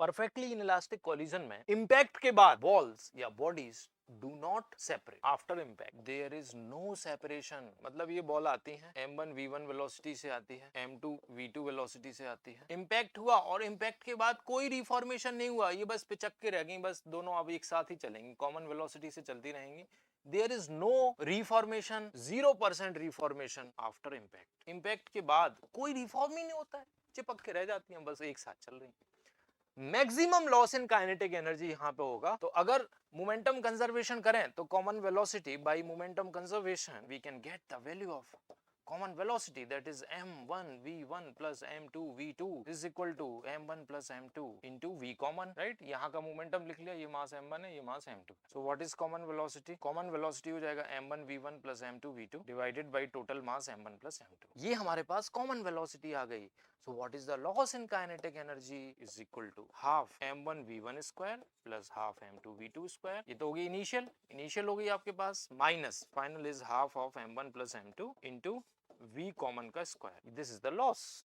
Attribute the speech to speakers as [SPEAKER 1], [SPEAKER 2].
[SPEAKER 1] Perfectly inelastic collision में impact के बाद बॉल्स या bodies do not separate after impact. There is no separation. मतलब ये बॉल आती है m1 v1 वेलोसिटी से आती है, m2 v2 वेलोसिटी से आती है, इम्पैक्ट हुआ और इम्पैक्ट के बाद कोई रिफॉर्मेशन नहीं हुआ, ये बस पिचक के रह गई, बस दोनों अब एक साथ ही चलेंगी, कॉमन वेलोसिटी से चलती रहेंगी. There is no reformation, 0% reformation after impact. Impact के बाद कोई रिफॉर्म ही नहीं होता है, चिपक के रह जाती हैं, बस एक साथ चल रही हैं. Maximum loss in kinetic energy यहां पे होगा. तो अगर मोमेंटम कंजर्वेशन करें तो common velocity by momentum conservation we can get the value of common velocity, that is m1 v1 plus m2 v2 is equal to m1 plus m2 into v common, right? यहाँ का momentum लिख लिया, ये मास m1 है, ये मास m2. so what is common velocity? common velocity हो जाएगा m1 v1 plus m2 v2 divided by total mass m1 plus m2. ये हमारे पास common velocity आ गई. so what is the loss in kinetic energy is equal to half m1 v1 square plus half m2 v2 square. ये तो होगी initial हो गई आपके पास, minus final is half of m1 plus m2 into v common का square. This is the loss.